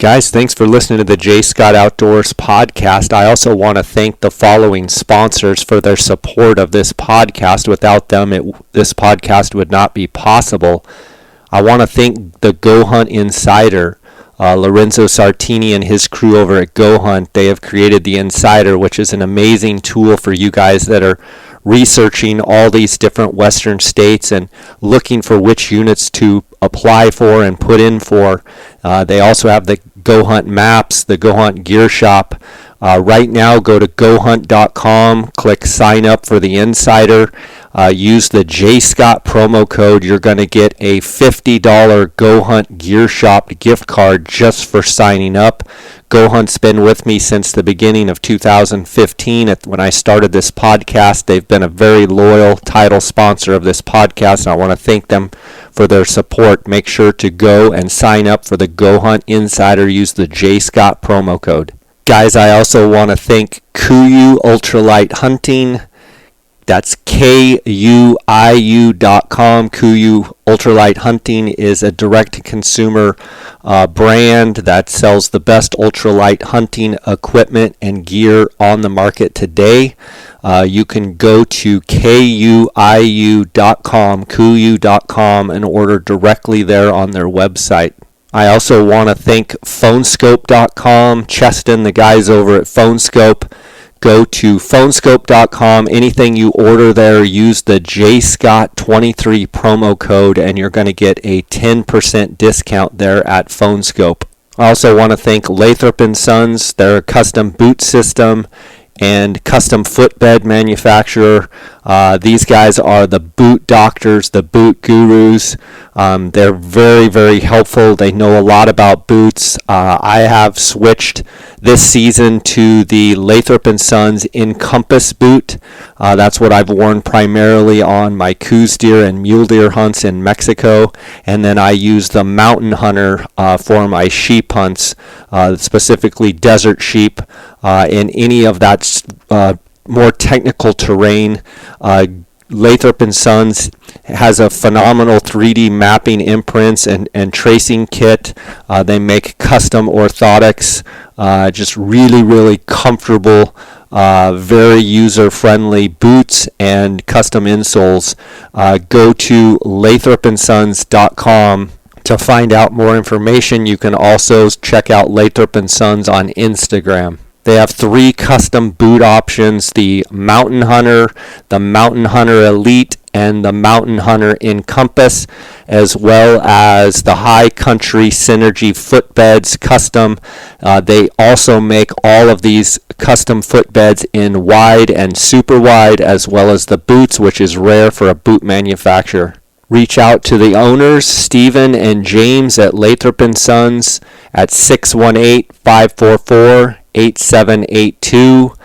Guys, thanks for listening to the J. Scott Outdoors podcast. I also want to thank the following sponsors for their support of this podcast. Without them, this podcast would not be possible. I want to thank the Go Hunt Insider, Lorenzo Sartini and his crew over at Go Hunt. They have created the Insider, which is an amazing tool for you guys that are researching all these different western states and looking for which units to apply for and put in for. They also have the Go Hunt maps, the Go Hunt gear shop. Right now, go to gohunt.com, click sign up for the Insider. Use the J. Scott promo code. You're going to get a $50 Go Hunt gear shop gift card just for signing up. Go Hunt's been with me since the beginning of 2015. When I started this podcast, they've been a very loyal title sponsor of this podcast, and I want to thank them for their support. Make sure to go and sign up for the Go Hunt Insider. Use the J. Scott promo code. Guys, I also want to thank KUIU Ultralight Hunting. That's KUIU.com. KUIU Ultralight Hunting is a direct-to-consumer brand that sells the best ultralight hunting equipment and gear on the market today. You can go to KUIU.com, and order directly there on their website. I also want to thank phonescope.com, Cheston, the guys over at Phonescope. Go to phonescope.com. Anything you order there, use the JScott23 promo code, and you're going to get a 10% discount there at Phonescope. I also want to thank Lathrop & Sons, their custom boot system and custom footbed manufacturer. These guys are the boot doctors, the boot gurus. They're very, very helpful. They know a lot about boots. I have switched this season to the Lathrop & Sons Encompass boot. That's what I've worn primarily on my Coues deer and mule deer hunts in Mexico. And then I use the Mountain Hunter for my sheep hunts, specifically desert sheep. In any of that more technical terrain, Lathrop & Sons has a phenomenal 3D mapping imprints and tracing kit. They make custom orthotics, just really, really comfortable, very user-friendly boots and custom insoles. Go to lathropsons.com to find out more information. You can also check out Lathrop & Sons on Instagram. They have 3 custom boot options: the Mountain Hunter, the Mountain Hunter Elite, and the Mountain Hunter Encompass, as well as the High Country Synergy footbeds custom. They also make all of these custom footbeds in wide and super wide, as well as the boots, which is rare for a boot manufacturer. Reach out to the owners, Stephen and James at Lathrop & Sons at 618-544-8782.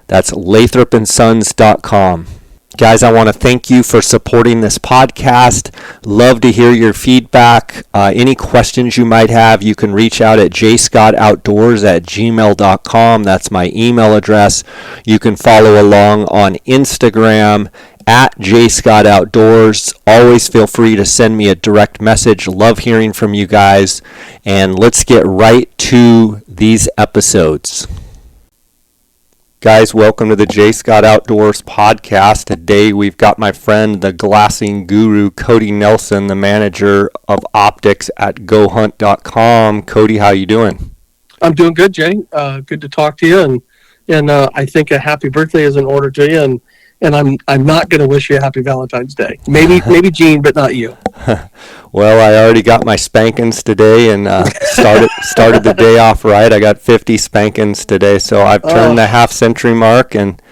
That's lathropsons.com. Guys, I want to thank you for supporting this podcast. Love to hear your feedback. Any questions you might have, you can reach out at jscottoutdoors@gmail.com. That's my email address. You can follow along on Instagram at jscottoutdoors. Always feel free to send me a direct message. Love hearing from you guys. And let's get right to these episodes. Guys, welcome to the J. Scott Outdoors podcast. Today we've got my friend, the glassing guru, Cody Nelson, the manager of optics at gohunt.com. Cody, how you doing? I'm doing good, Jay. Good to talk to you, and I think a happy birthday is in order to you, and I'm not going to wish you a happy Valentine's Day. Maybe Gene, but not you. Well, I already got my spankings today and started the day off right. I got 50 spankings today, so I've turned the half-century mark, and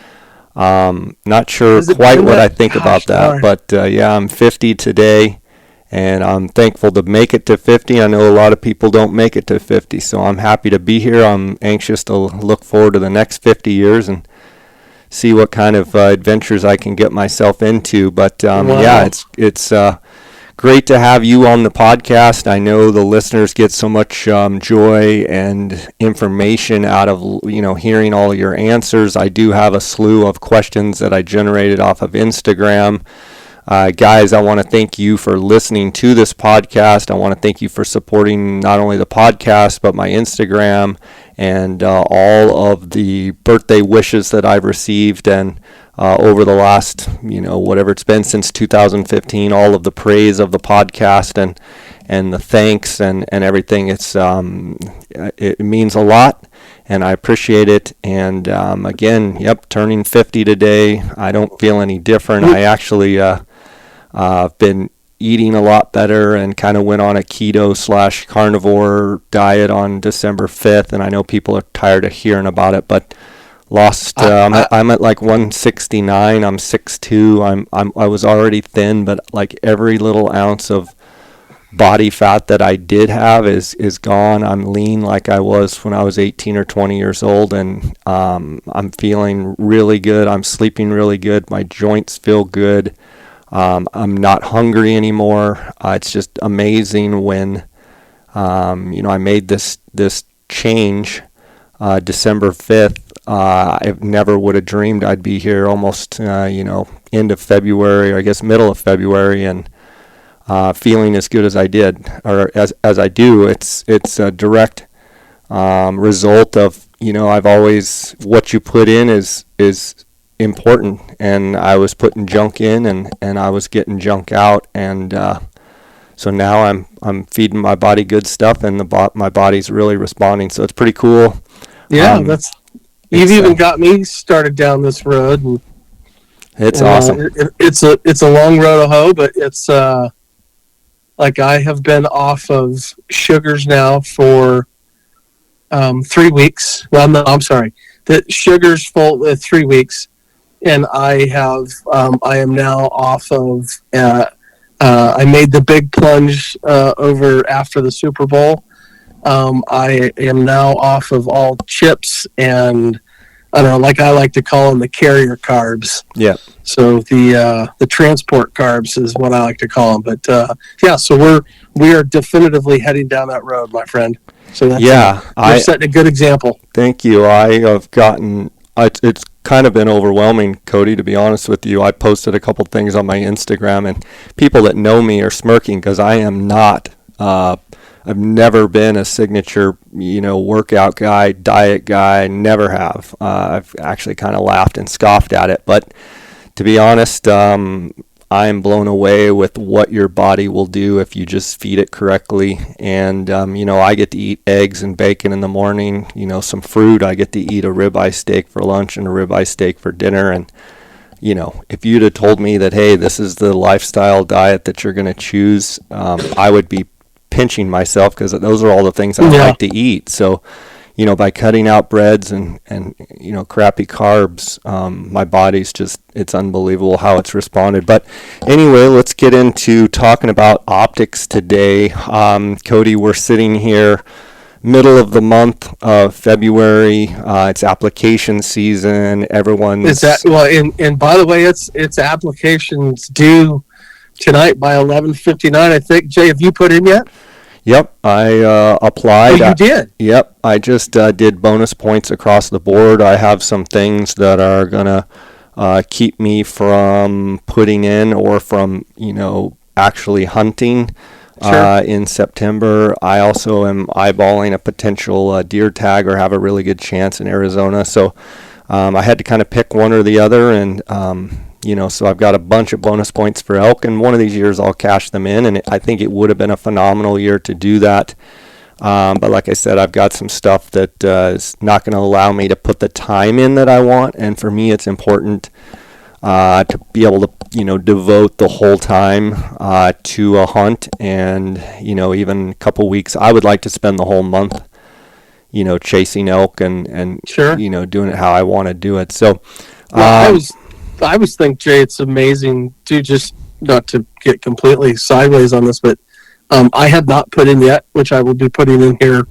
not sure quite what I think about that. But yeah, I'm 50 today, and I'm thankful to make it to 50. I know a lot of people don't make it to 50, so I'm happy to be here. I'm anxious to look forward to the next 50 years and see what kind of adventures I can get myself into. But yeah, it's great to have you on the podcast. I know the listeners get so much joy and information out of hearing all your answers. I do have a slew of questions that I generated off of Instagram. Guys, I want to thank you for listening to this podcast. I want to thank you for supporting not only the podcast, but my Instagram and all of the birthday wishes that I've received. And over the last, whatever it's been since 2015, all of the praise of the podcast and the thanks and everything. It means a lot, and I appreciate it. And again, turning 50 today. I don't feel any different. I actually I've been eating a lot better and kind of went on a keto/carnivore diet on December 5th. And I know people are tired of hearing about it, but lost. I'm at like 169. I'm 6'2". I was already thin, but like every little ounce of body fat that I did have is gone. I'm lean like I was when I was 18 or 20 years old, and I'm feeling really good. I'm sleeping really good. My joints feel good. I'm not hungry anymore. It's just amazing when I made this change December 5th. I never would have dreamed I'd be here almost end of February, or I guess middle of February, and feeling as good as I did, or as I do. It's a direct result of I've always, what you put in is important, and I was putting junk in and I was getting junk out, and so now I'm feeding my body good stuff, and my body's really responding. So it's pretty cool. Yeah, you've even got me started down this road, and it's awesome. It's a long road to hoe, but it's like I have been off of sugars now for 3 weeks. Well, no, I'm sorry. The sugars full 3 weeks, and I am now off of. I made the big plunge over after the Super Bowl. I am now off of all chips and, I don't know, like I like to call them, the carrier carbs. Yeah. So the transport carbs is what I like to call them. But so we are definitively heading down that road, my friend. So that's you're setting a good example. Thank you. I have gotten. It's kind of been overwhelming, Cody, to be honest with you. I posted a couple things on my Instagram, and people that know me are smirking because I am not. I've never been a signature, workout guy, diet guy. Never have. I've actually kind of laughed and scoffed at it. But to be honest, I am blown away with what your body will do if you just feed it correctly. And, I get to eat eggs and bacon in the morning, some fruit. I get to eat a ribeye steak for lunch and a ribeye steak for dinner. And, if you'd have told me that, hey, this is the lifestyle diet that you're going to choose, I would be pinching myself, because those are all the things I like to eat. So, by cutting out breads and crappy carbs, my body's it's unbelievable how it's responded. But anyway, let's get into talking about optics today. Cody, we're sitting here middle of the month of February. It's application season. Everyone's and by the way, it's applications due tonight by 11:59. I think. Jay, have you put in yet? Yep, I applied. Oh, you did? Yep, I just did bonus points across the board. I have some things that are going to keep me from putting in or from, actually hunting in September. I also am eyeballing a potential deer tag, or have a really good chance in Arizona. So I had to kind of pick one or the other, and so I've got a bunch of bonus points for elk, and one of these years I'll cash them in, and I think it would have been a phenomenal year to do that. But like I said, I've got some stuff that is not going to allow me to put the time in that I want, and for me it's important to be able to, devote the whole time to a hunt, and, even a couple weeks. I would like to spend the whole month, chasing elk and sure. Doing it how I want to do it. So I always think, Jay, it's amazing to just, not to get completely sideways on this, but I have not put in yet, which I will be putting in here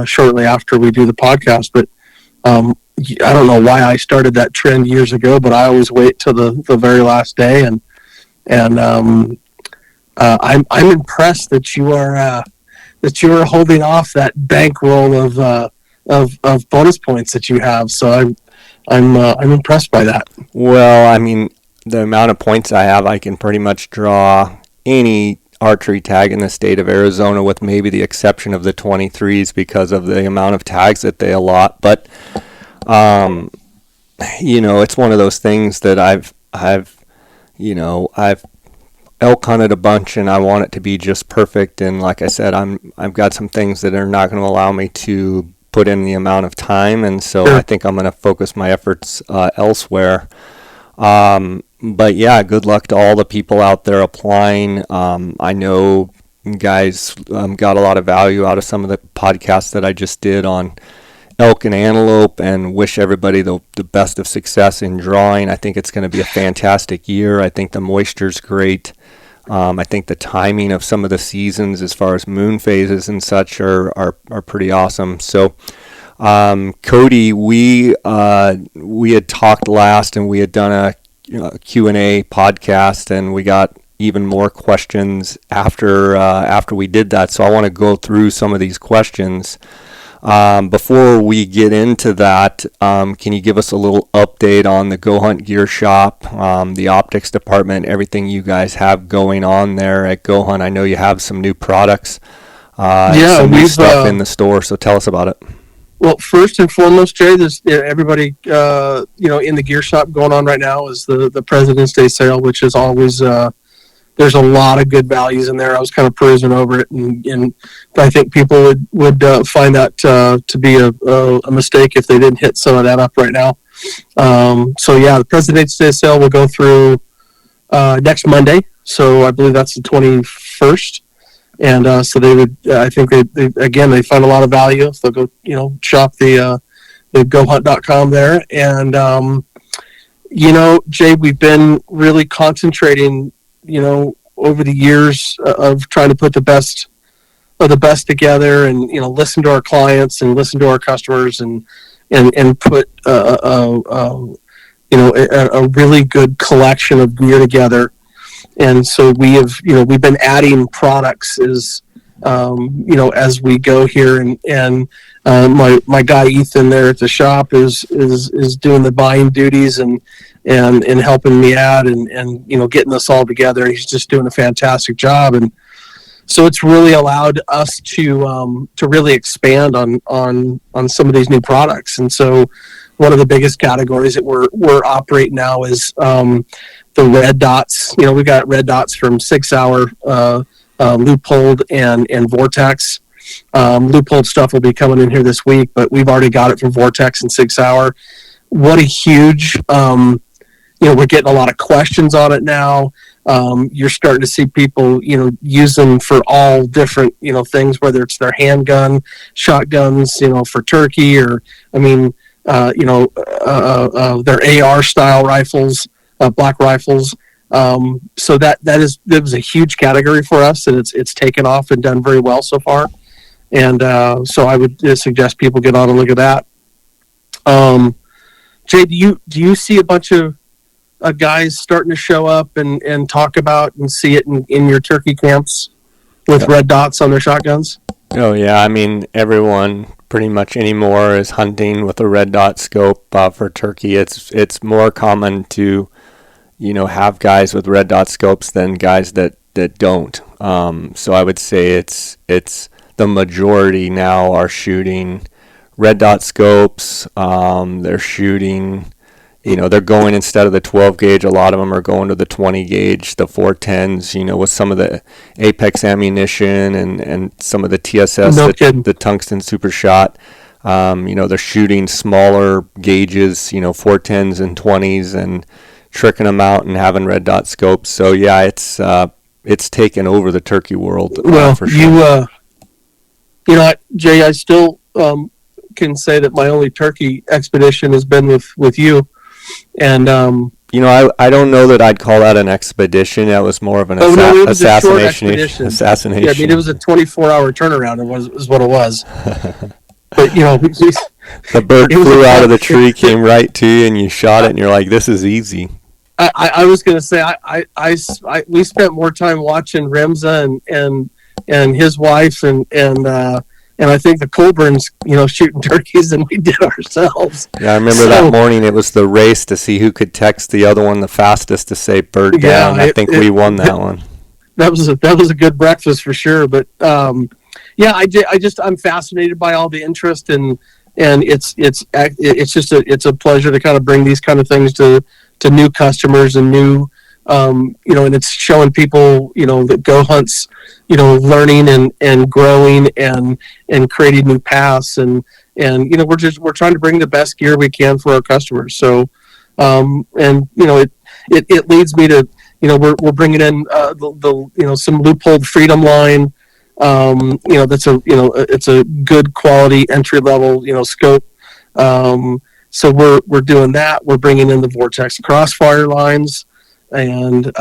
shortly after we do the podcast. But I don't know why I started that trend years ago, but I always wait till the very last day, and I'm impressed that you are holding off that bankroll of bonus points that you have. So I'm impressed by that. Well, I mean, the amount of points I have, I can pretty much draw any archery tag in the state of Arizona, with maybe the exception of the 23s because of the amount of tags that they allot. But it's one of those things that I've elk hunted a bunch, and I want it to be just perfect. And like I said, I've got some things that are not going to allow me to put in the amount of time, and so I think I'm going to focus my efforts elsewhere. But yeah, good luck to all the people out there applying. I know guys got a lot of value out of some of the podcasts that I just did on elk and antelope, and wish everybody the best of success in drawing. I think it's going to be a fantastic year. I think the moisture's great. I think the timing of some of the seasons as far as moon phases and such are pretty awesome. So Cody, we had talked last, and we had done a Q&A podcast, and we got even more questions after we did that. So I want to go through some of these questions. Before we get into that, can you give us a little update on the Go Hunt Gear Shop, the optics department, everything you guys have going on there at Go Hunt? I know you have some new products, some new stuff in the store, so tell us about it. Well, first and foremost, Jay, there's everybody in the gear shop going on right now is the President's Day sale, which is always there's a lot of good values in there. I was kind of perusing over it, and I think people would find that to be a mistake if they didn't hit some of that up right now. So yeah, the President's Day sale will go through next Monday. So I believe that's the 21st. And so they would, I think they find a lot of value. So they'll go, shop the gohunt.com there. And, Jay, we've been really concentrating, over the years of trying to put the best of the best together, and, listen to our clients and listen to our customers, and put, a really good collection of gear together. And so we've been adding products as we go here, and my guy Ethan there at the shop is doing the buying duties and helping me out and getting us all together. He's just doing a fantastic job, and so it's really allowed us to really expand on some of these new products. And so one of the biggest categories that we're operating now is the red dots. We've got red dots from 6 Hour, Loophold, and Vortex. Loophold stuff will be coming in here this week, but we've already got it from Vortex and 6 Hour. What a huge, we're getting a lot of questions on it now. You're starting to see people, use them for all different, things, whether it's their handgun, shotguns, for turkey, or, their AR style rifles, black rifles. So that was a huge category for us, and it's taken off and done very well so far. And so I would suggest people get on and look at that. Jay, do you see a bunch of guys starting to show up and talk about and see it in your turkey camps with red dots on their shotguns? Oh yeah, everyone pretty much anymore is hunting with a red dot scope for turkey. It's more common to have guys with red dot scopes than guys that don't. So I would say it's the majority now are shooting red dot scopes. They're shooting, they're going, instead of the 12 gauge, a lot of them are going to the 20 gauge, the 410s, with some of the Apex ammunition and some of the TSS, the tungsten super shot. They're shooting smaller gauges, 410s and 20s, and tricking them out and having red dot scopes. So yeah, it's taken over the turkey world. Well, for sure. Jay, I still can say that my only turkey expedition has been with you, and I don't know that I'd call that an expedition. That was more of an assassination. Yeah, it was a 24-hour turnaround. It was what it was. But the bird flew out of the tree, came right to you, and you shot it, and you're like, "This is easy." I was going to say we spent more time watching Remza and his wife and and I think the Colburn's, shooting turkeys than we did ourselves. Yeah, I remember that morning it was the race to see who could text the other one the fastest to say bird down. I think we won that one. That was a good breakfast for sure. But yeah, I'm fascinated by all the interest, and it's just a pleasure to kind of bring these kind of things to new customers and new and it's showing people that go hunts, learning and growing and creating new paths, and we're trying to bring the best gear we can for our customers. So it leads me to we're bringing in the some Loophole Freedom line. That's it's a good quality entry level scope. So we're doing that. We're bringing in the Vortex Crossfire lines, and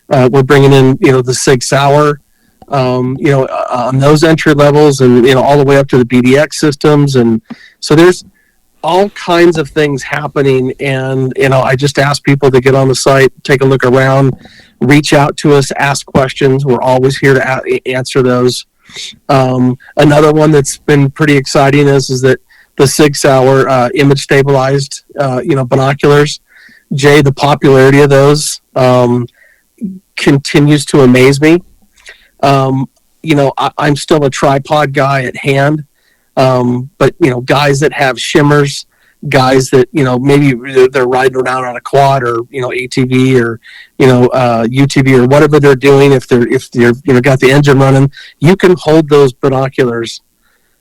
we're bringing in the Sig Sauer, on those entry levels, and all the way up to the BDX systems. And so there's all kinds of things happening, and I just ask people to get on the site, take a look around, reach out to us, ask questions. We're always here to answer those. Another one that's been pretty exciting is that the Sig Sauer image stabilized binoculars. Jay, the popularity of those continues to amaze me. I'm still a tripod guy at hand. But guys that have shimmers, guys that maybe they're riding around on a quad or ATV or UTV or whatever they're doing. If they're got the engine running, you can hold those binoculars,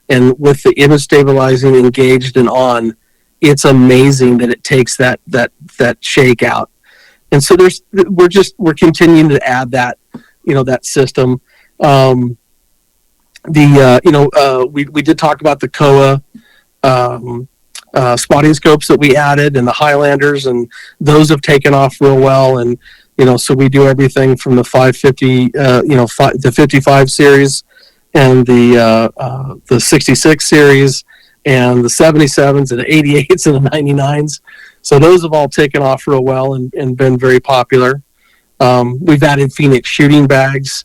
and with the image stabilizing engaged and on, it's amazing that it takes that shake out. And so we're continuing to add that that system. We did talk about the Koa spotting scopes that we added, and the Highlanders, and those have taken off real well. And so we do everything from the 550, the 55 series, and the 66 series, and the 77s, and the 88s, and the 99s. So those have all taken off real well and been very popular. We've added Phoenix shooting bags.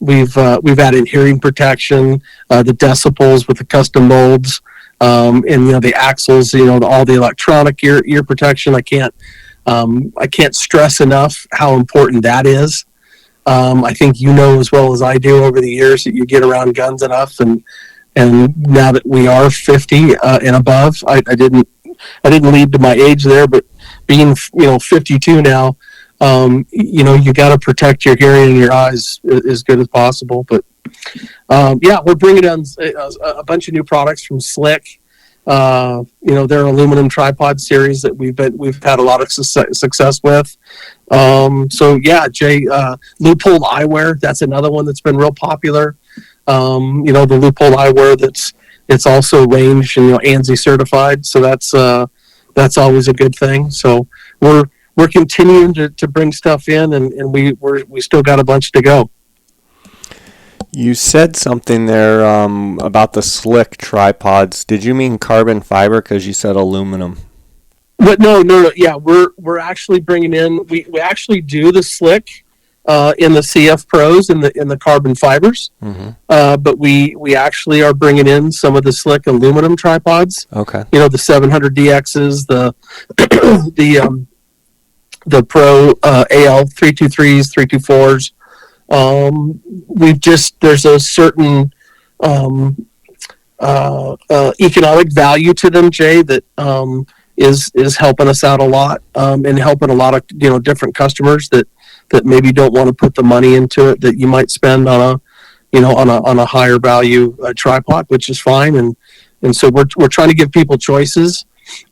We've added hearing protection, the decibels with the custom molds, and the axles, all the electronic ear protection. I can't stress enough how important that is. I think as well as I do over the years that you get around guns enough, and now that we are 50 and above, I didn't lead to my age there, but being 52 now. You got to protect your hearing and your eyes as good as possible. But we're bringing in a bunch of new products from Slick. Their aluminum tripod series that we've had a lot of success with. Jay, Loophole Eyewear, that's another one that's been real popular. The Loophole Eyewear it's also range and ANSI certified, so that's always a good thing. So we're continuing to bring stuff in, and we still got a bunch to go. You said something there about the Slick tripods. Did you mean carbon fiber? Because you said aluminum. But no. Yeah, we're actually bringing in. We actually do the Slick in the CF Pros in the carbon fibers. Mm-hmm. But we actually are bringing in some of the Slick aluminum tripods. Okay. The 700 DXs, the Pro AL 323s, 324s. There's a certain economic value to them, Jay, that is helping us out a lot, and helping a lot of different customers that maybe don't want to put the money into it that you might spend on a higher value tripod, which is fine. And so we're trying to give people choices.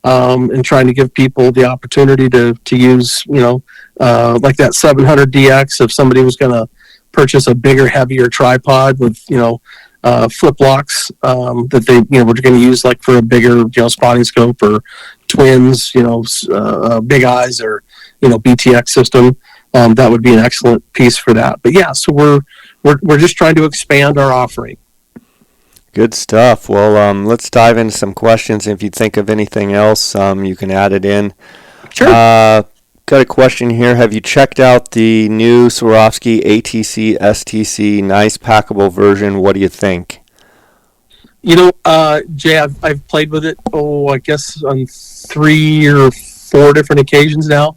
And trying to give people the opportunity to use, like that 700 DX. If somebody was going to purchase a bigger, heavier tripod with, flip locks that they, were going to use like for a bigger, spotting scope, or twins, big eyes, or BTX system, that would be an excellent piece for that. But yeah, so we're just trying to expand our offering. Good stuff. Well, let's dive into some questions. If you think of anything else, you can add it in. Sure. Got a question here. Have you checked out the new Swarovski ATC STC nice packable version? What do you think? Jay, I've played with it. Oh, I guess on 3 or 4 different occasions now.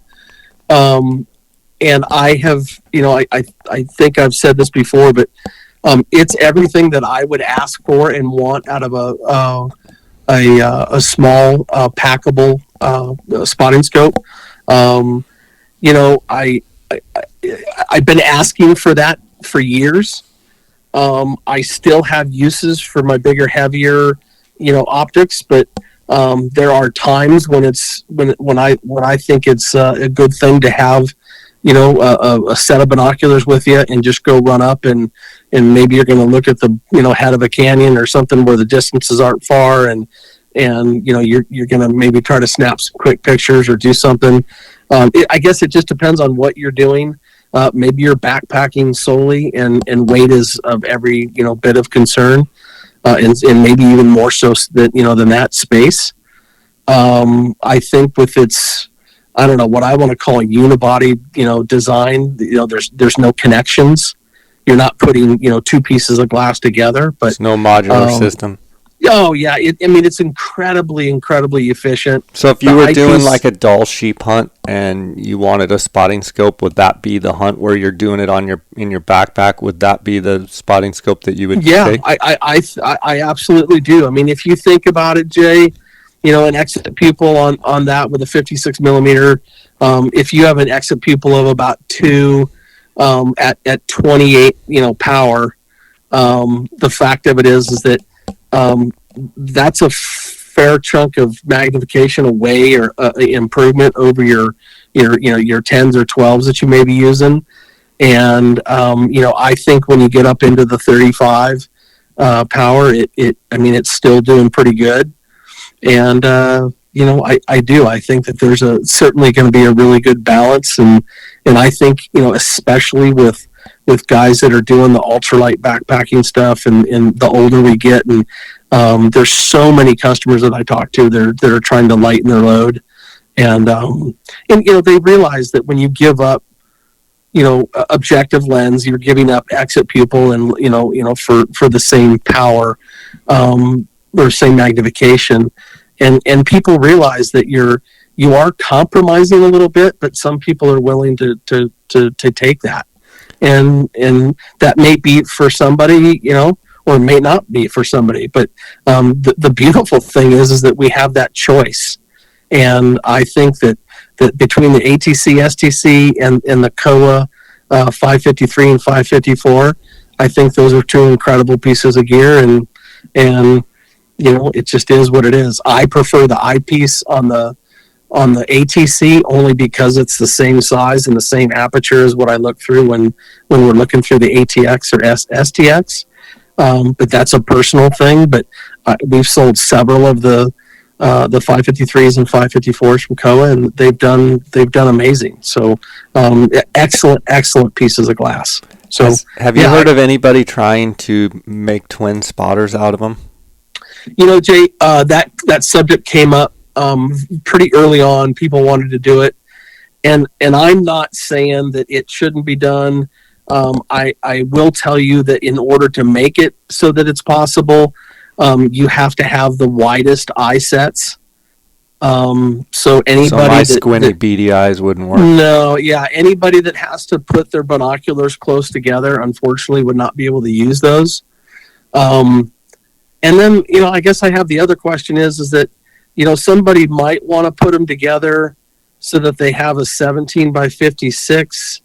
Um, and I have, I think I've said this before, but it's everything that I would ask for and want out of a small packable spotting scope. Um, you know, I've been asking for that for years. I still have uses for my bigger, heavier, optics, but there are times when I think it's a good thing to have, a set of binoculars with you and just go run up and maybe you're going to look at the head of a canyon or something where the distances aren't far and you're going to maybe try to snap some quick pictures or do something. I guess it just depends on what you're doing. Maybe you're backpacking solely, and weight is of every bit of concern, and maybe even more so than that space. I think with its, I don't know what I want to call a unibody design. There's no connections. You're not putting two pieces of glass together, but It's no modular system. oh yeah, it's incredibly efficient. So if The you were doing eyepiece- like a dull sheep hunt and you wanted a spotting scope, would that be the hunt where you're doing it on in your backpack? Would that be the spotting scope that you would take? I absolutely do. I mean, if you think about it, Jay, an exit pupil on that with a 56 millimeter. If you have an exit pupil of about 2 at 28, power, the fact of it is that that's a fair chunk of magnification away or improvement over your 10s or 12s that you may be using. And I think when you get up into the 35 power, it's still doing pretty good. And I do. I think that there's certainly going to be a really good balance, and I think especially with guys that are doing the ultralight backpacking stuff, and the older we get, and there's so many customers that I talk to that are trying to lighten their load, and they realize that when you give up objective lens, you're giving up exit pupil, and for the same power or same magnification, and people realize that you are compromising a little bit, but some people are willing to take that, and that may be for somebody, or may not be for somebody. But the beautiful thing is that we have that choice, and I think that between the ATC, STC, and the Kowa 553 and 554, I think those are two incredible pieces of gear, and it just is what it is. I prefer the eyepiece on the ATC only because it's the same size and the same aperture as what I look through when we're looking through the ATX or STX. But that's a personal thing. But we've sold several of the 553s and 554s from Kowa, and they've done amazing. So excellent pieces of glass. So have you heard of anybody trying to make twin spotters out of them? Jay, that subject came up pretty early on. People wanted to do it, and I'm not saying that it shouldn't be done. I will tell you that in order to make it so that it's possible, you have to have the widest eye sets. So my squinty, beady eyes wouldn't work. No, yeah, anybody that has to put their binoculars close together, unfortunately, would not be able to use those. And then, I guess I have the other question is that, somebody might want to put them together so that they have a 17 by 56,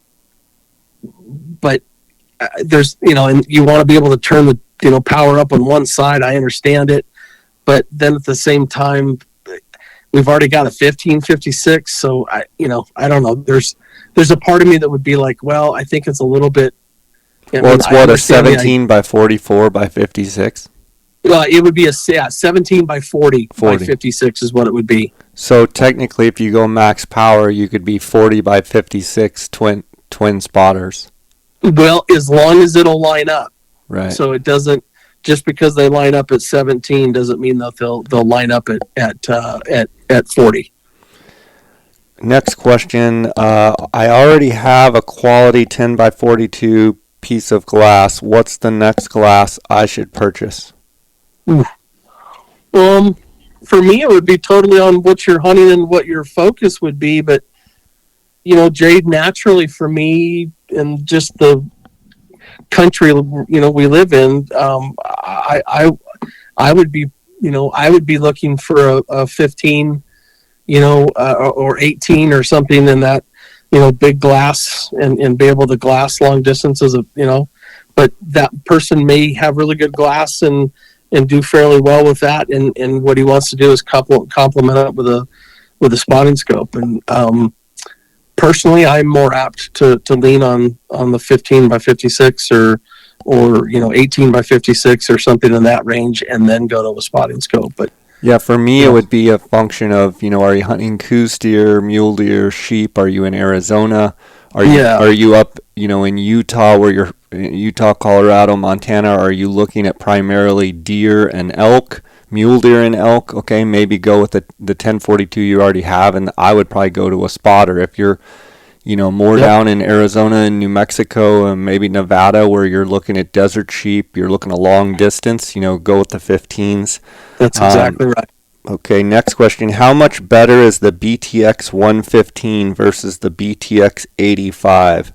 but there's, and you want to be able to turn the, power up on one side. I understand it. But then at the same time, we've already got a 1556. So I don't know. There's a part of me that would be like, well, I think it's a little bit. It's a 17 by 44 by 56? It would be a 17 by 40 by 56 is what it would be. So technically, if you go max power, you could be 40 by 56 twin spotters. Well, as long as it'll line up. Right. So it doesn't, just because they line up at 17 doesn't mean that they'll line up at 40. Next question. I already have a quality 10 by 42 piece of glass. What's the next glass I should purchase? Ooh. Um, for me, it would be totally on what you're hunting and what your focus would be. But Jade, naturally for me, and just the country we live in, I would be I would be looking for a 15, or 18 or something in that big glass, and be able to glass long distances of but that person may have really good glass and do fairly well with that, and what he wants to do is complement it with a spotting scope. And personally, I'm more apt to lean on the 15 by 56 or 18 by 56 or something in that range, and then go to a spotting scope. But Yeah, for me, you it know, would be a function of, are you hunting coos deer, mule deer, sheep? Are you in Arizona? yeah, Are you up, in Utah, where you're Utah, Colorado, Montana? Are you looking at primarily deer and elk, mule deer and elk? Okay, maybe go with the 1042 you already have, and I would probably go to a spotter. If you're, more yep, down in Arizona and New Mexico and maybe Nevada, where you're looking at desert sheep, you're looking a long distance, go with the 15s. that's Um, exactly right. Okay, next question. How much better is the BTX 115 versus the BTX 85?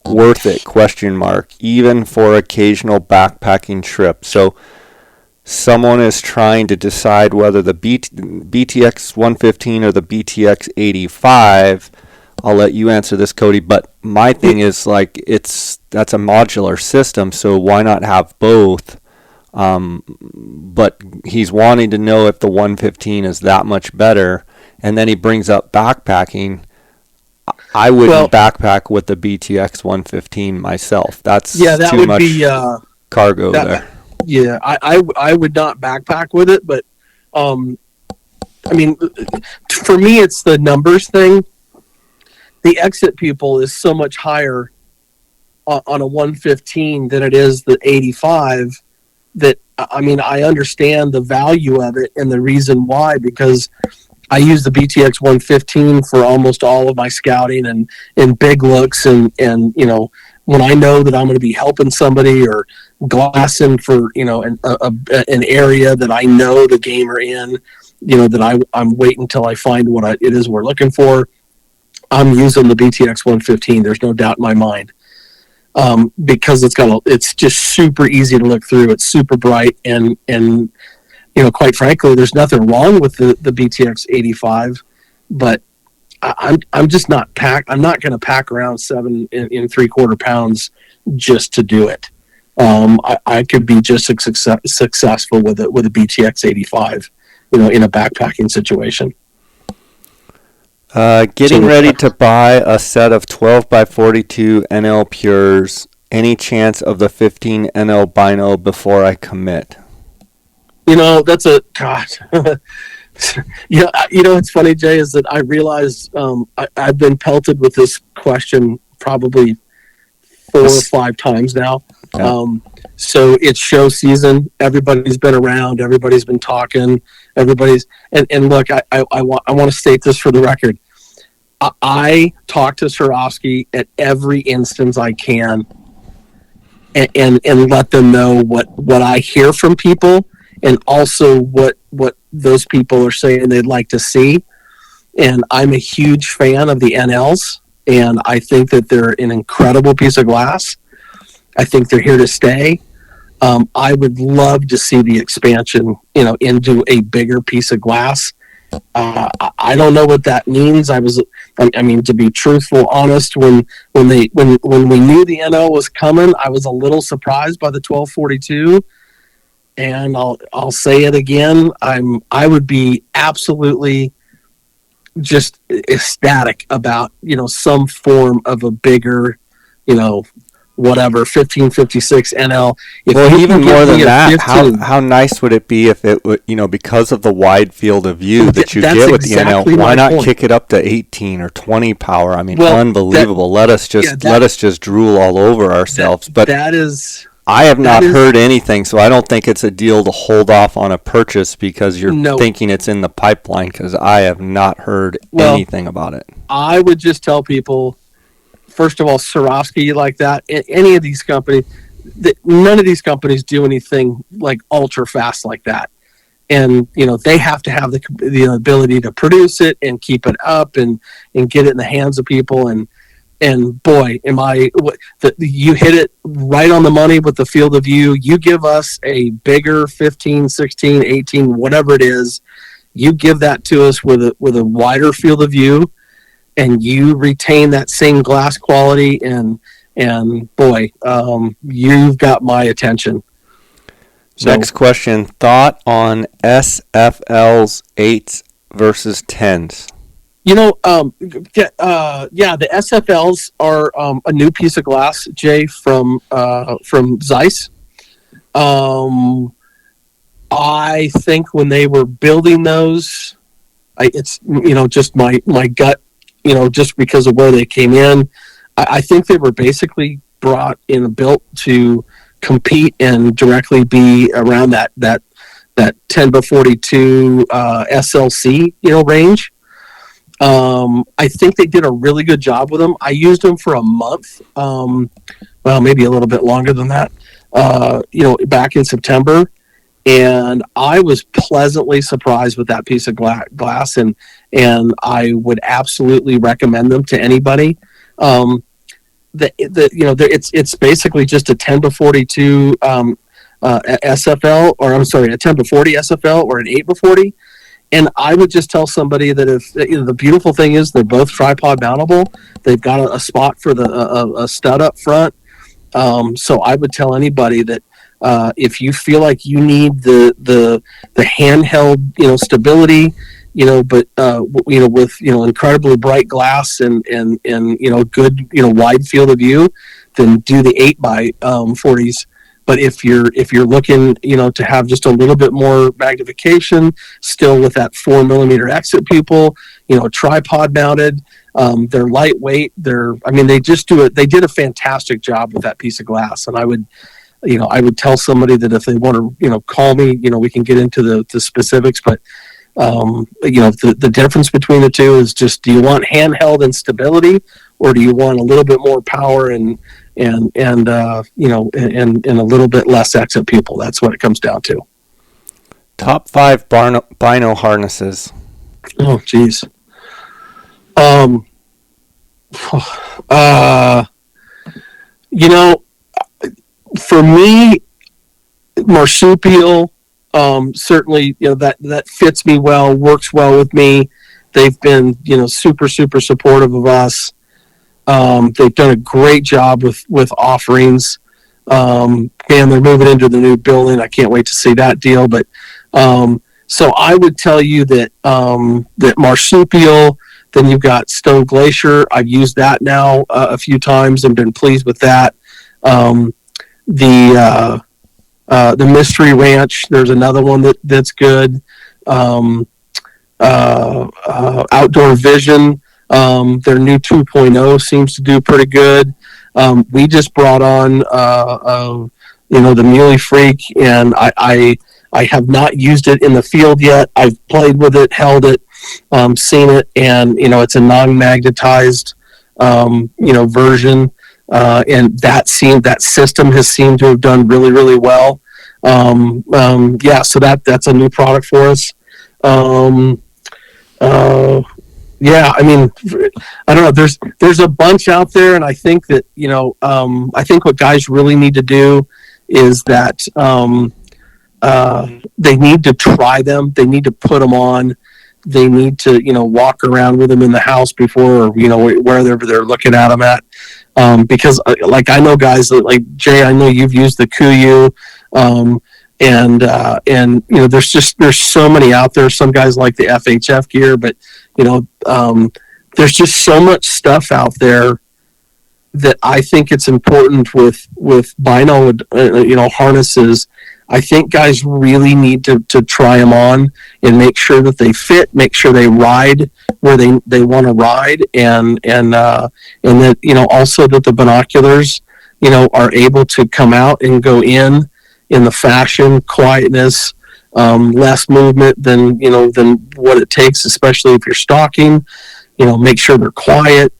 Worth it? Question mark. Even for occasional backpacking trips. So someone is trying to decide whether the BTX 115 or the BTX 85. I'll let you answer this, Cody. But my thing is that's a modular system, so why not have both? But he's wanting to know if the 115 is that much better, and then he brings up backpacking. I Well, wouldn't backpack with the BTX 115 myself. yeah, That's that too would much be cargo that. there. Yeah, I would not backpack with it, but um, I mean, for me, it's the numbers thing. The exit pupil is so much higher on a 115 than it is the 85. That, I mean, I understand the value of it and the reason why, because I use the BTX 115 for almost all of my scouting and big looks, and when I know that I'm going to be helping somebody or glassing for an area that I know the game are in, that I'm waiting until I find what it is we're looking for. I'm using the BTX 115. There's no doubt in my mind, because it's just super easy to look through. It's super bright, and quite frankly, there's nothing wrong with the BTX 85, but I'm just not pack. I'm not going to pack around 7 3/4 pounds just to do it. I could be just as successful with it with a BTX 85, in a backpacking situation. Getting So ready to buy a set of 12 by 42 NL Pures. Any chance of the 15 NL Bino before I commit? that's a God. Yeah, it's funny, Jay, is that I realize I've been pelted with this question probably 4 or 5 times now. Yeah. So it's show season. Everybody's been around. Everybody's been talking. Everybody's and look, I want to state this for the record. I talk to Swarovski at every instance I can, and let them know what I hear from people, and also what those people are saying they'd like to see. And I'm a huge fan of the NLs, and I think that they're an incredible piece of glass. I think they're here to stay. I would love to see the expansion, into a bigger piece of glass. I don't know what that means. I mean, to be truthful, honest, when we knew the NL was coming, I was a little surprised by the 1242. And I'll say it again. I would be absolutely just ecstatic about some form of a bigger, whatever 1556 NL. If Well, you even can more give than me a that, 15, how nice would it be if it would, because of the wide field of view that you that's get with the NL, exactly why my not point. kick it up to 18 or 20 power? I mean, Well, unbelievable. Let us yeah, just let us just drool all over that ourselves. But that is I have that not is heard anything, so I don't think it's a deal to hold off on a purchase because you're no. thinking it's in the pipeline, because I have not heard Well, anything about it. I would just tell people, first of all, Swarovski like that, any of these companies, none of these companies do anything like ultra fast like that. And they have to have the ability to produce it and keep it up and get it in the hands of people. And boy, you hit it right on the money with the field of view. You give us a bigger 15, 16, 18, whatever it is, you give that to us with a wider field of view, and you retain that same glass quality, and boy, you've got my attention. So, next question, thought on SFL's 8s versus 10s? The SFLs are a new piece of glass, Jay, from Zeiss. I think when they were building those, it's just my gut, just because of where they came in. I think they were basically brought in and built to compete and directly be around that 10-42 SLC range. I think they did a really good job with them. I used them for a month, maybe a little bit longer than that, back in September, and I was pleasantly surprised with that piece of glass, and I would absolutely recommend them to anybody. It's basically just a 10-42 SFL, or I'm sorry, a 10-40 SFL or an 8-40. And I would just tell somebody that if the beautiful thing is they're both tripod mountable. They've got a spot for a stud up front. So I would tell anybody that if you feel like you need the handheld stability, but with incredibly bright glass and good wide field of view, then do the 8x40s. But if you're looking, to have just a little bit more magnification, still with that 4mm exit pupil, tripod mounted, they're lightweight. They just do it. They did a fantastic job with that piece of glass. And I would tell somebody that if they want to, call me, we can get into the specifics. But the difference between the two is just, do you want handheld and stability, or do you want a little bit more power and a little bit less exit pupil? That's what it comes down to. Top 5 bino harnesses. Oh, geez. For me, marsupial, certainly, that fits me well, works well with me. They've been, super, super supportive of us. They've done a great job with offerings. And they're moving into the new building. I can't wait to see that deal. But so I would tell you that that marsupial. Then you've got Stone Glacier. I've used that now a few times and been pleased with that. The Mystery Ranch. There's another one that's good. Outdoor Vision. Their new 2.0 seems to do pretty good. We just brought on, the Muley Freak, and I have not used it in the field yet. I've played with it, held it, seen it, and it's a non-magnetized, version, and that system has seemed to have done really, really well. So that's a new product for us. I don't know. There's a bunch out there, and I think that I think what guys really need to do is that they need to try them. They need to put them on. They need to walk around with them in the house before, or wherever they're looking at them at. Because like I know guys that, like Jay, I know you've used the Kuyu. And there's so many out there. Some guys like the FHF gear, but there's just so much stuff out there that I think it's important with bino harnesses. I think guys really need to try them on and make sure that they fit, make sure they ride where they want to ride, and that also that the binoculars are able to come out and go in the fashion, quietness, less movement than what it takes, especially if you're stalking. Make sure they're quiet.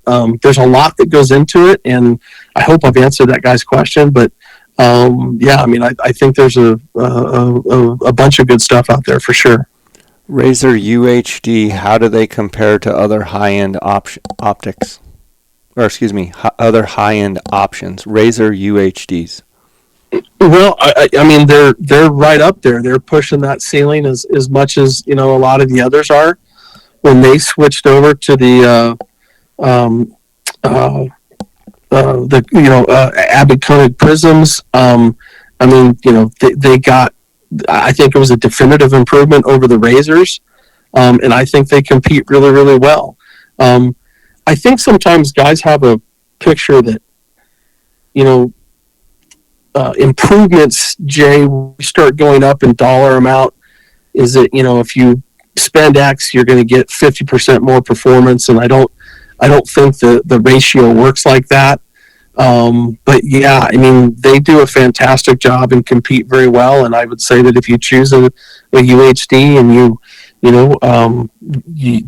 There's a lot that goes into it, and I hope I've answered that guy's question. But Yeah, I mean, I think there's a bunch of good stuff out there for sure. Razer UHD, how do they compare to other high-end optics? Or excuse me, other high-end options, Razer UHDs. Well, I mean, they're right up there. They're pushing that ceiling as much as a lot of the others are. When they switched over to um, uh, the Abbott Koenig prisms, I mean, they got. I think it was a definitive improvement over the Razors, and I think they compete really, really well. Um, I think sometimes guys have a picture that you know improvements, Jay, start going up in dollar amount. Is that if you spend X, you're going to get 50% more performance, and I don't think the ratio works like that. But yeah, I mean, they do a fantastic job and compete very well. And I would say that if you choose a UHD and you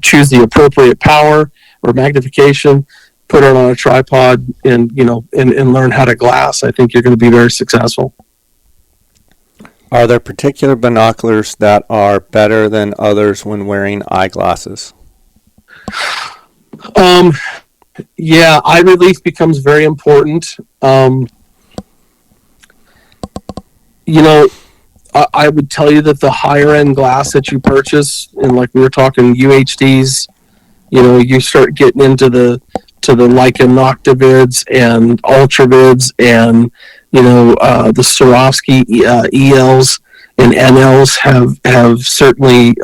choose the appropriate power or magnification, put it on a tripod, and and learn how to glass, I think you're going to be very successful. Are there particular binoculars that are better than others when wearing eyeglasses? Um, yeah, eye relief becomes very important. You know, I would tell you that the higher end glass that you purchase, and like we were talking UHDs, you start getting into the Leica Noctivids and Ultravids and the Swarovski ELs and NLs have certainly.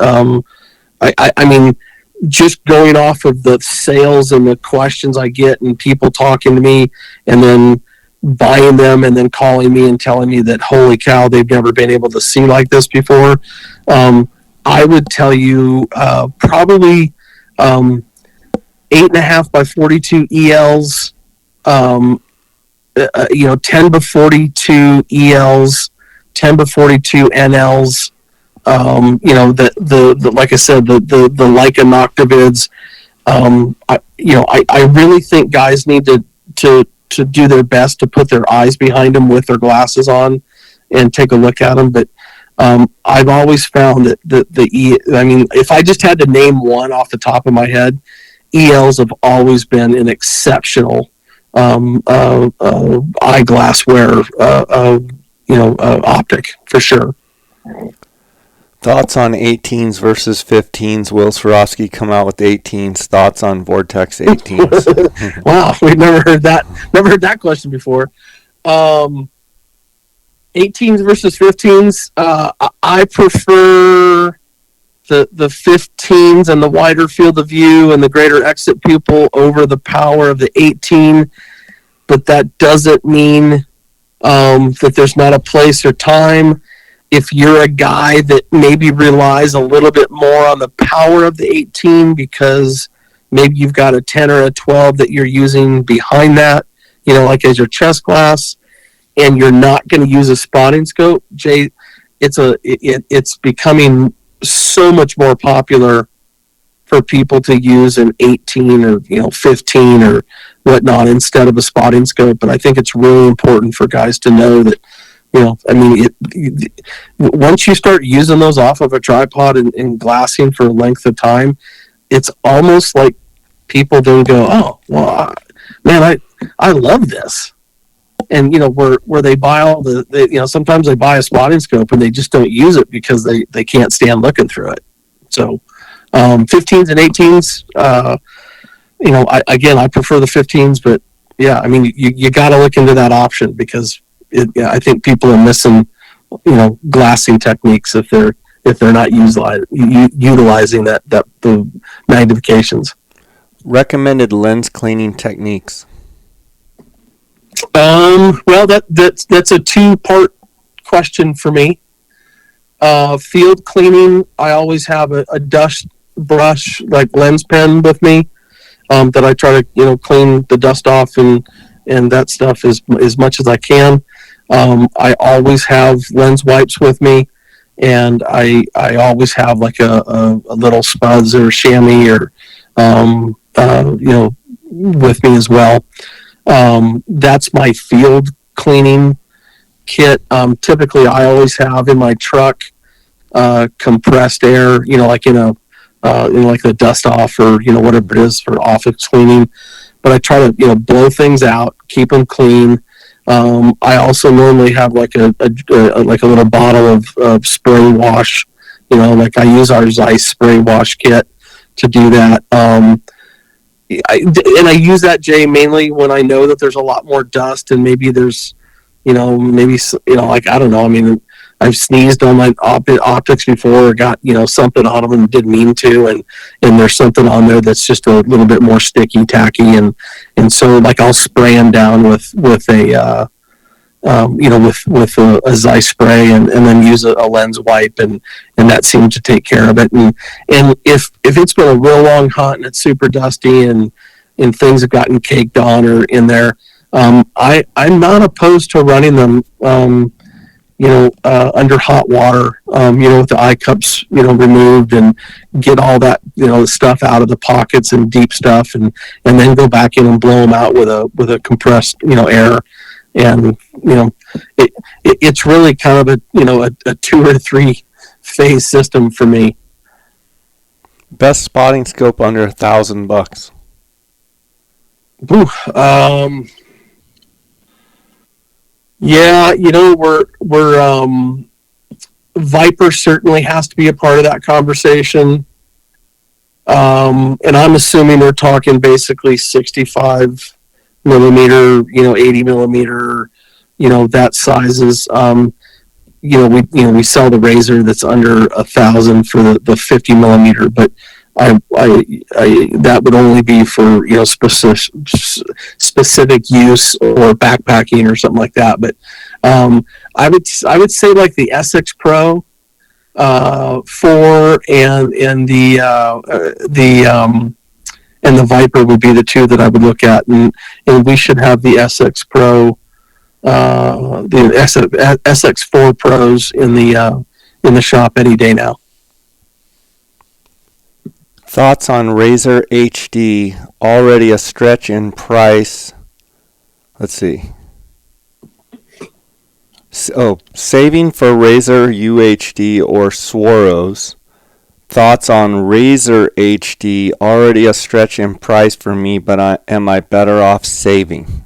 I mean, just going off of the sales and the questions I get and people talking to me and then buying them and then calling me and telling me that holy cow, they've never been able to see like this before. I would tell you probably 8.5 by 42 ELs, 10 by 42 ELs, 10 by 42 NLs. The like I said, the Leica Noctivids. I really think guys need to do their best to put their eyes behind them with their glasses on and take a look at them. But I've always found that I mean, if I just had to name one off the top of my head, ELs have always been an exceptional eyeglass wear, optic for sure. Thoughts on 18s versus 15s? Will Swarovski come out with 18s? Thoughts on Vortex 18s? Wow, we've never heard that. Never heard that question before. 18s versus 15s. I prefer the 15s and the wider field of view and the greater exit pupil over the power of the 18. But that doesn't mean that there's not a place or time. If you're a guy that maybe relies a little bit more on the power of the 18 because maybe you've got a 10 or a 12 that you're using behind that, like as your chest glass, and you're not going to use a spotting scope, Jay, it's becoming so much more popular for people to use an 18 or 15 or whatnot instead of a spotting scope. And I think it's really important for guys to know that I mean, once you start using those off of a tripod and glassing for a length of time, it's almost like people then go, "Oh, well, man, I love this." And where they buy all sometimes they buy a spotting scope and they just don't use it because they can't stand looking through it. So, 15s and 18s, I prefer the 15s, but yeah, I mean, you got to look into that option because. I think people are missing, glassing techniques if they're not utilizing the magnifications. Recommended lens cleaning techniques. Well, that's a two-part question for me. Field cleaning, I always have a dust brush like lens pen with me that I try to clean the dust off and that stuff as much as I can. I always have lens wipes with me, and I always have like a little spuds or chamois or with me as well. That's my field cleaning kit, typically I always have in my truck compressed air, like in like the dust off or whatever it is for office cleaning. But I try to blow things out, keep them clean. I also normally have like like a little bottle of spray wash. Like I use our Zeiss spray wash kit to do that. And I use that, Jay, mainly when I know that there's a lot more dust and maybe there's, like, I don't know. I mean, I've sneezed on my optics before or got, something on them and didn't mean to. And there's something on there that's just a little bit more sticky, tacky. And so like I'll spray them down with a, with a Zeiss spray and then use a lens wipe and that seems to take care of it. And if it's been a real long hunt and it's super dusty and things have gotten caked on or in there, I'm not opposed to running them, under hot water, with the eye cups, removed and get all that, stuff out of the pockets and deep stuff and then go back in and blow them out with a compressed, air. And it's really kind of a 2 or 3 phase system for me. Best spotting scope under $1,000. Yeah, we're Viper certainly has to be a part of that conversation. And I'm assuming we're talking basically 65 millimeter, 80 millimeter, that sizes. We sell the razor that's under 1,000 for the 50 millimeter, but I that would only be for specific use or backpacking or something like that. But I would say like the SX Pro 4 and the Viper would be the two that I would look at, and we should have the SX Pro, the SX4 Pros in the shop any day now. Thoughts on Razor HD, already a stretch in price. Let's see. Saving for Razor UHD or Swaros. Thoughts on Razor HD, already a stretch in price for me, but am I better off saving?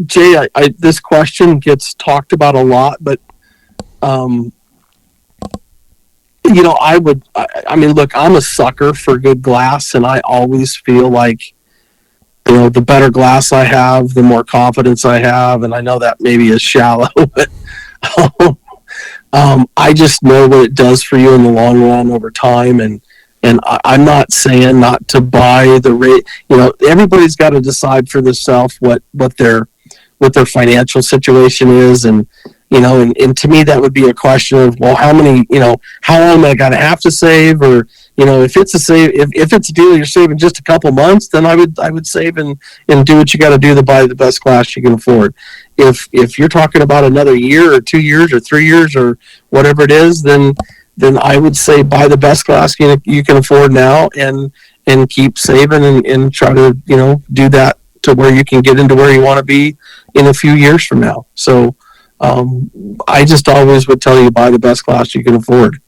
Jay, this question gets talked about a lot, but look, I'm a sucker for good glass, and I always feel like, the better glass I have, the more confidence I have, and I know that maybe is shallow, but I just know what it does for you in the long run over time, and I'm not saying not to buy everybody's got to decide for themselves what their financial situation is, and to me that would be a question of, well, how long am I going to have to save, or if it's a deal you're saving just a couple months, then I would save and do what you got to do to buy the best glass you can afford. If you're talking about another year or 2 years or 3 years or whatever it is, then I would say buy the best glass you can afford now and keep saving and try to do that to where you can get into where you want to be in a few years from now. So I just always would tell you buy the best glass you can afford.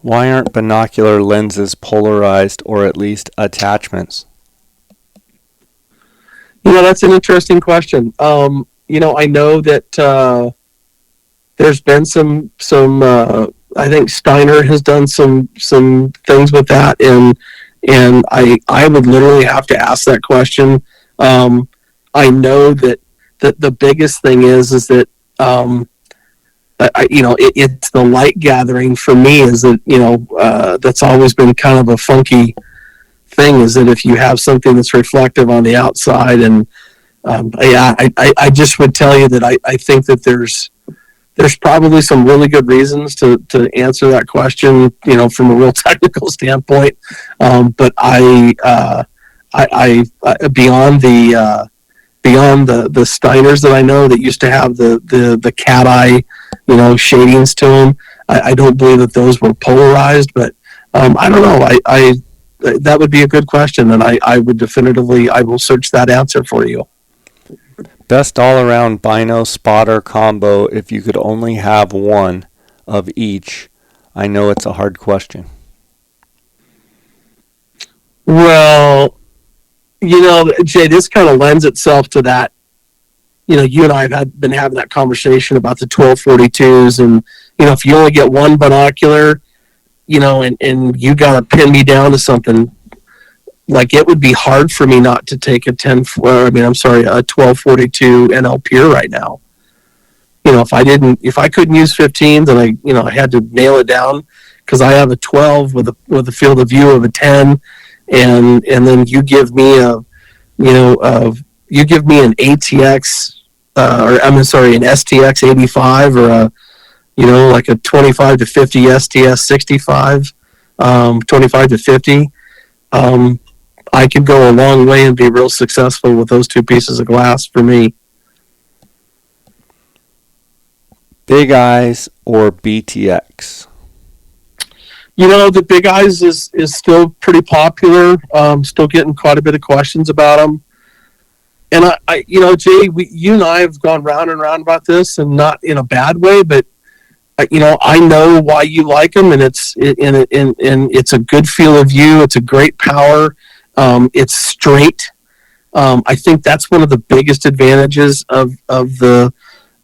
Why aren't binocular lenses polarized, or at least attachments? That's an interesting question. I know that there's been some I think Steiner has done some things with that, and I would literally have to ask that question. I know that the biggest thing is that it's the light gathering for me, is that that's always been kind of a funky thing, is that if you have something that's reflective on the outside, and I just would tell you that I think that there's probably some really good reasons to answer that question, from a real technical standpoint. But I beyond the Steiners that I know that used to have the cat eye, shadings to them, I don't believe that those were polarized. But I don't know. that would be a good question, and I would definitively, I will search that answer for you. Best all-around bino spotter combo if you could only have one of each. I know it's a hard question. Well, Jay, this kind of lends itself to that. You and I have been having that conversation about the 1242s, and if you only get one binocular, and you got to pin me down to something, like it would be hard for me not to take a 1242 NL Pure right now. If I couldn't use 15s, then I had to nail it down, because I have a 12 with a field of view of a 10, and then you give me an ATX, an STX 85, or like a 25 to 50 STS 65, 25 to 50. I could go a long way and be real successful with those two pieces of glass for me. Big Eyes or BTX? The Big Eyes is still pretty popular. Still getting quite a bit of questions about them. And Jay, you and I have gone round and round about this, and not in a bad way, but I know why you like them, and it's a good feel of view. It's a great power. It's straight. I think that's one of the biggest advantages of the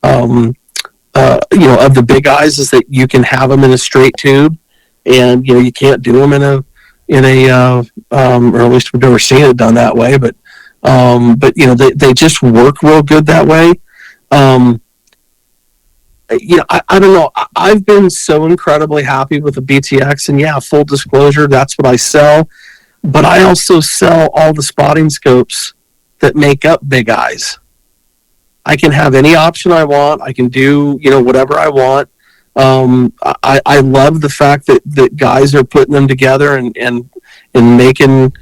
of the Big Eyes, is that you can have them in a straight tube, and you can't do them in a or at least we've never seen it done that way. But they just work real good that way. I don't know. I've been so incredibly happy with the BTX, and full disclosure, that's what I sell. But I also sell all the spotting scopes that make up Big Eyes. I can have any option I want. I can do, whatever I want. I love the fact that guys are putting them together and making,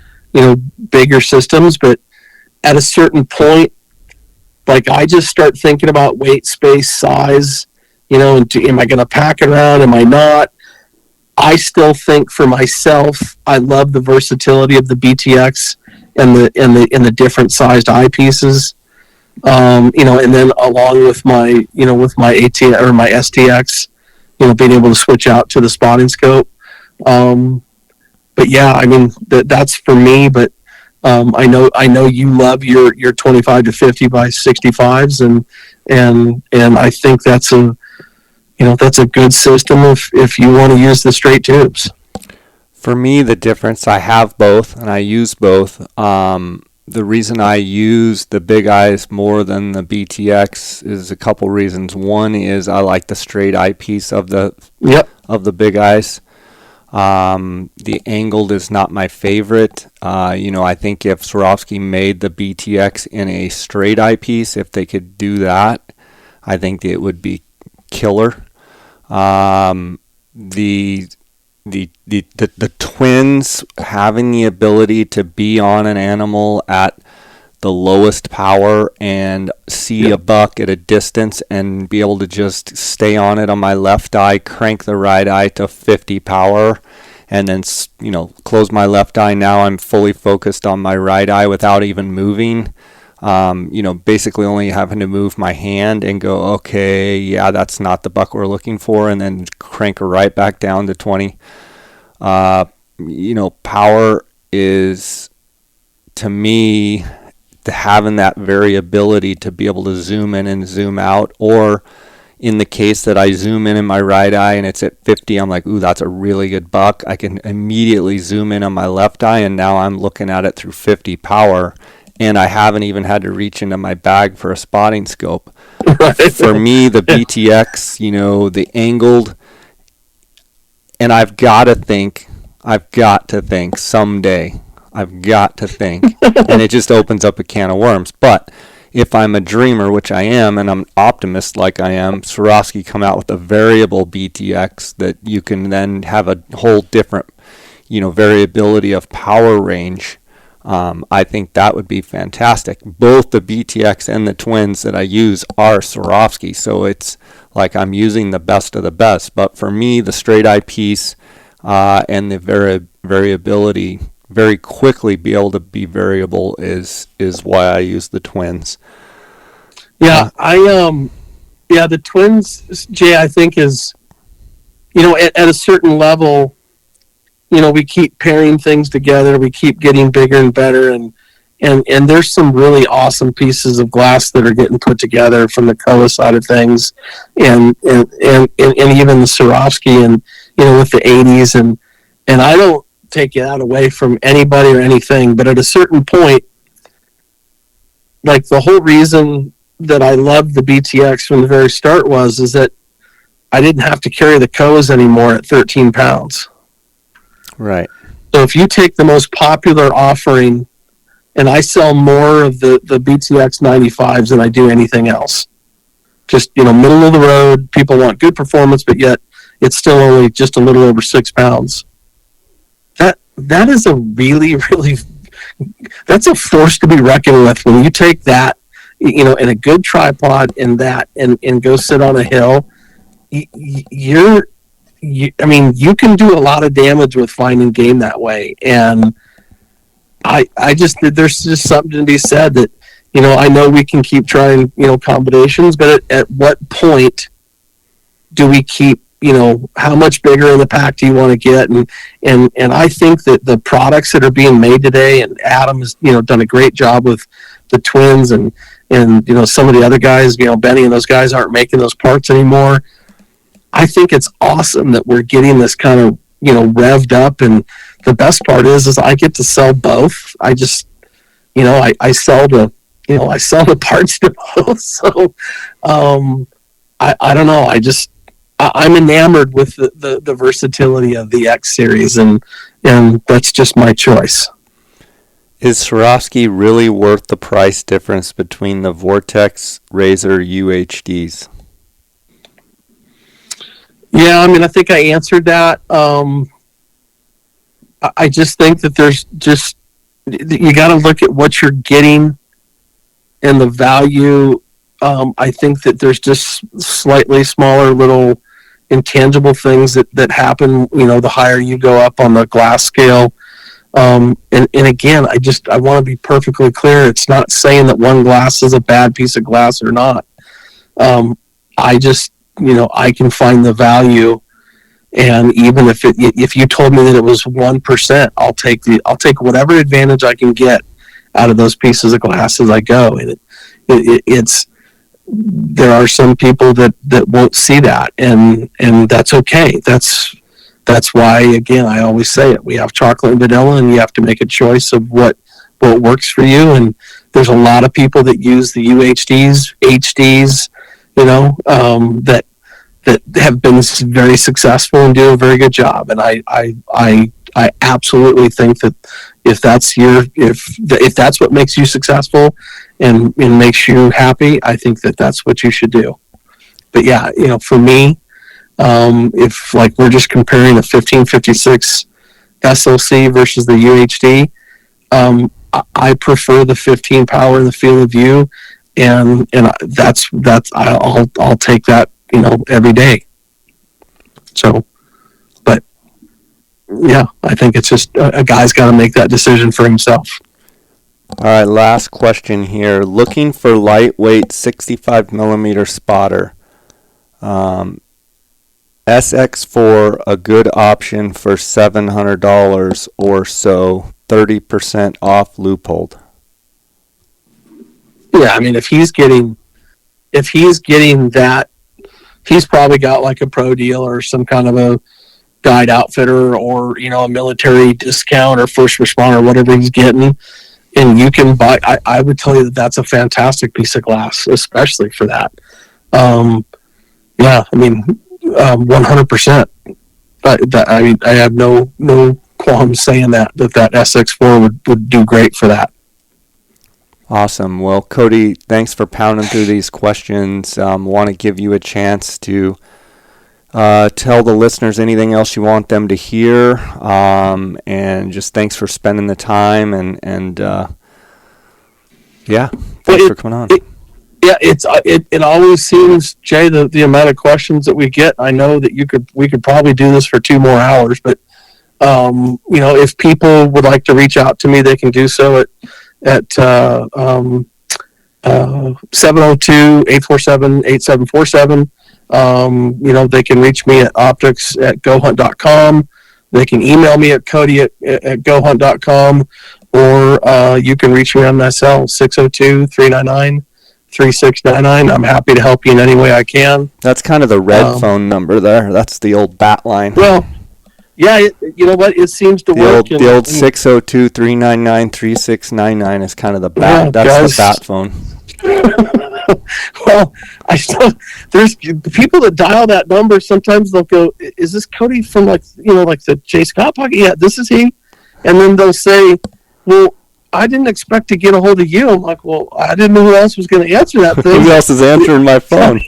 bigger systems. But at a certain point, like, I just start thinking about weight, space, size, and am I going to pack it around? Am I not? I still think for myself, I love the versatility of the BTX and the different sized eyepieces. And then along with my AT or my STX, being able to switch out to the spotting scope. But that's for me. But I know you love your 25 to 50 by 65s, and I think that's a good system if you want to use the straight tubes. For me, the difference, I have both and I use both. The reason I use the Big Eyes more than the BTX is a couple reasons. One is I like the straight eyepiece of the Big Eyes. The angled is not my favorite. I think if Swarovski made the BTX in a straight eyepiece, if they could do that, I think it would be killer. The twins having the ability to be on an animal at the lowest power and see a buck at a distance and be able to just stay on it on my left eye, crank the right eye to 50 power, and then close my left eye. Now I'm fully focused on my right eye without even moving. Basically only having to move my hand and go, okay, yeah, that's not the buck we're looking for, and then crank her right back down to 20. Power is, to me, having that variability to be able to zoom in and zoom out, or in the case that I zoom in my right eye and it's at 50, I'm like, ooh, that's a really good buck. I can immediately zoom in on my left eye, and now I'm looking at it through 50 power. And I haven't even had to reach into my bag for a spotting scope. Right. For me, the BTX, the angled, and I've got to think someday, and it just opens up a can of worms. But if I'm a dreamer, which I am, and I'm an optimist like I am, Swarovski come out with a variable BTX that you can then have a whole different, variability of power range. I think that would be fantastic. Both the BTX and the twins that I use are Swarovski, so it's like I'm using the best of the best. But for me, the straight eye piece and the variability very quickly be able to be variable is why I use the twins. Yeah, yeah, the twins, Jay, I think is, at a certain level, we keep pairing things together, we keep getting bigger and better, and there's some really awesome pieces of glass that are getting put together from the Koa side of things, and even the Swarovski, and with the 80s, and I don't take that away from anybody or anything, but at a certain point, like the whole reason that I loved the BTX from the very start is that I didn't have to carry the Koas anymore at 13 pounds. Right. So if you take the most popular offering, and I sell more of the BTX 95s than I do anything else. Just, middle of the road, people want good performance, but yet it's still only just a little over 6 pounds. That is a really, really, that's a force to be reckoned with when you take that, in a good tripod and go sit on a hill. You can do a lot of damage with finding game that way. And I just, there's just something to be said that, I know we can keep trying, combinations, but at what point do we keep, how much bigger in the pack do you want to get? And I think that the products that are being made today, and Adam has, done a great job with the twins, and some of the other guys, Benny and those guys aren't making those parts anymore. I think it's awesome that we're getting this kind of, revved up, and the best part is I get to sell both. I just, I sell the parts to both. So, I don't know. I'm enamored with the versatility of the X series, and that's just my choice. Is Swarovski really worth the price difference between the Vortex Razor UHDs? Yeah, I think I answered that. I just think that there's just, you got to look at what you're getting and the value. I think that there's just slightly smaller little intangible things that happen, the higher you go up on the glass scale. And again, I want to be perfectly clear. It's not saying that one glass is a bad piece of glass or not. I just, I can find the value, and even if you told me that it was 1%, I'll take whatever advantage I can get out of those pieces of glass as I go. And it's, there are some people that won't see that, and that's okay. That's why, again, I always say it. We have chocolate and vanilla, and you have to make a choice of what works for you. And there's a lot of people that use the UHDs, HDs, that have been very successful and do a very good job. And I absolutely think that if that's what makes you successful and makes you happy, I think that that's what you should do. But yeah, for me, if like we're just comparing a 1556 SLC versus the UHD, I prefer the 15 power and the field of view, and that's I'll take that every day. So, but yeah, I think it's just a guy's got to make that decision for himself. All right, last question here. Looking for lightweight 65 millimeter spotter. SX4 a good option for $700 or so, 30% off Leupold. Yeah, if he's getting that, he's probably got like a pro deal or some kind of a guide outfitter, or a military discount or first responder, whatever he's getting, and you can buy. I would tell you that that's a fantastic piece of glass, especially for that. Yeah, 100%. I have no qualms saying that SX4 would do great for that. Awesome. Well, Cody, thanks for pounding through these questions. Want to give you a chance to tell the listeners anything else you want them to hear, and just thanks for spending the time, and yeah, thanks for coming on. Yeah, it always seems, Jay, the amount of questions that we get. I know that we could probably do this for 2 more hours, but If people would like to reach out to me, they can do so at 702-847-8747. They can reach me at optics@gohunt.com. They can email me at Cody at gohunt.com, or you can reach me on my cell, 602-399-3699. I'm happy to help you in any way I can. That's kind of the red phone number there. That's the old bat line. Well, yeah, you know what? It seems to work. The old 602-399-3699 is kind of the bat. Yeah, that's the bat phone. Well, there's people that dial that number. Sometimes they'll go, "Is this Cody from like the Jay Scott podcast?" Yeah, this is he. And then they'll say, "Well, I didn't expect to get a hold of you." I'm like, "Well, I didn't know who else was going to answer that thing." Who else is answering my phone?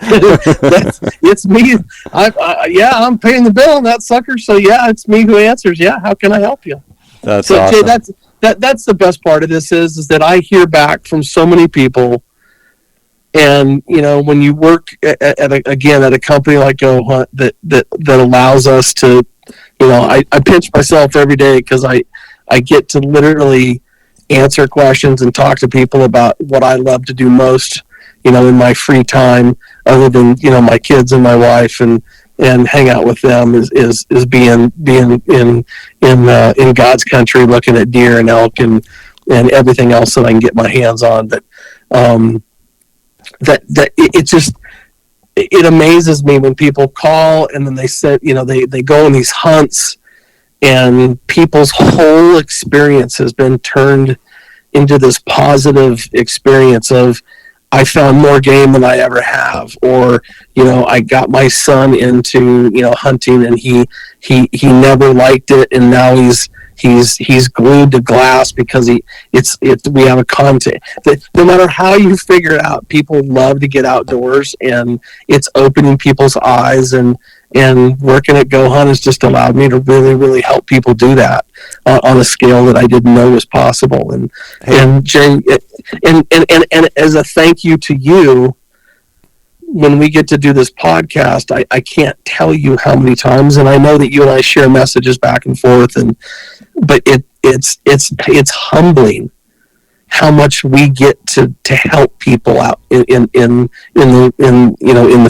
It's me. I'm paying the bill on that sucker. So yeah, it's me who answers. Yeah, how can I help you? That's so, awesome. Jay, that's the best part of this is that I hear back from so many people. And when you work at a company like Go Hunt that allows us to, I pinch myself every day because I get to literally answer questions and talk to people about what I love to do most, in my free time, other than my kids and my wife and hang out with them is being in God's country, looking at deer and elk and everything else that I can get my hands on. But it amazes me when people call and then they said, they go on these hunts and people's whole experience has been turned into this positive experience of, I found more game than I ever have, or I got my son into hunting and he never liked it, and now he's glued to glass because we have a content that no matter how you figure it out, people love to get outdoors, and it's opening people's eyes, and working at Go Hunt has just allowed me to really, really help people do that on a scale that I didn't know was possible. And Jay, and as a thank you to you, when we get to do this podcast, I can't tell you how many times, and I know that you and I share messages back and forth, but it's humbling how much we get to help people out in the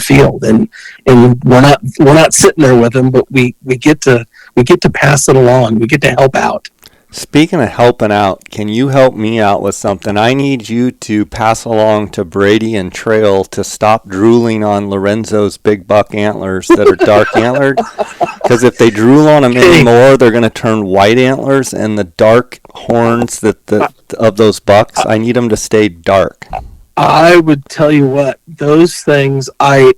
field, and we're not sitting there with them, but we get to pass it along. We get to help out. Speaking of helping out, can you help me out with something? I need you to pass along to Brady and Trail to stop drooling on Lorenzo's big buck antlers that are dark antlered. Because if they drool on them anymore, they're going to turn white antlers, and the dark horns of those bucks, I need them to stay dark. I would tell you what, those things, I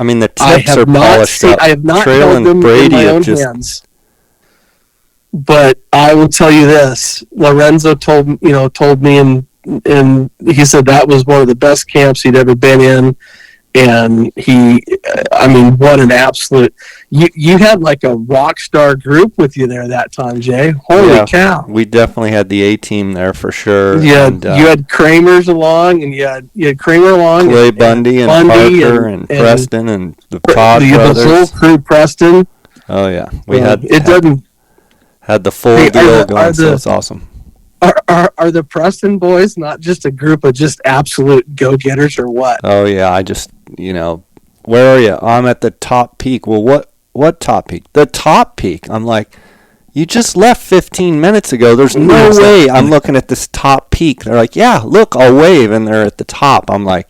mean, the tips are polished up. I have not Trail held and them Brady in my own hands. But I will tell you this: Lorenzo told me, and he said that was one of the best camps he'd ever been in. And what an absolute! You had like a rock star group with you there that time, Jay. Holy cow! We definitely had the A team there for sure. Yeah, you had Kramer's along, and you had Kramer along, Clay Bundy and Parker and Preston and the Todd brothers. The whole crew, Preston. Oh yeah, had the full deal going, so it's awesome. Are the Preston boys not just a group of just absolute go-getters, or what? Oh yeah, I just, where are you? I'm at the top peak. Well, what top peak? The top peak. I'm like, you just left 15 minutes ago. There's no way I'm looking at this top peak. They're like, yeah, look, I'll wave, and they're at the top. I'm like,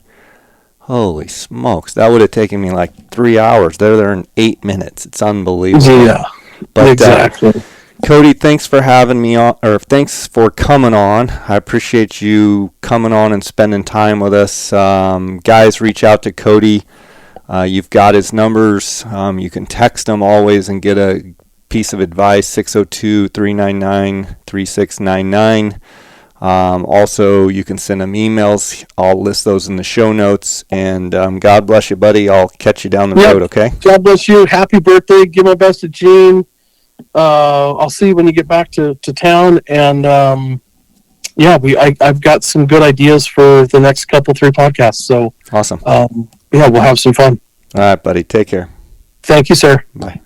holy smokes, that would have taken me like 3 hours. They're there in 8 minutes. It's unbelievable. Yeah, but, exactly. Cody, thanks for having me on, or thanks for coming on. I appreciate you coming on and spending time with us. Guys, reach out to Cody. You've got his numbers. You can text him always and get a piece of advice, 602-399-3699. Also, you can send him emails. I'll list those in the show notes. And God bless you, buddy. I'll catch you down the road, okay? God bless you. Happy birthday. Give my best to Gene. I'll see you when you get back to town, and I've got some good ideas for the next 3 podcasts. So awesome. We'll have some fun. All right, buddy. Take care. Thank you, sir. Bye.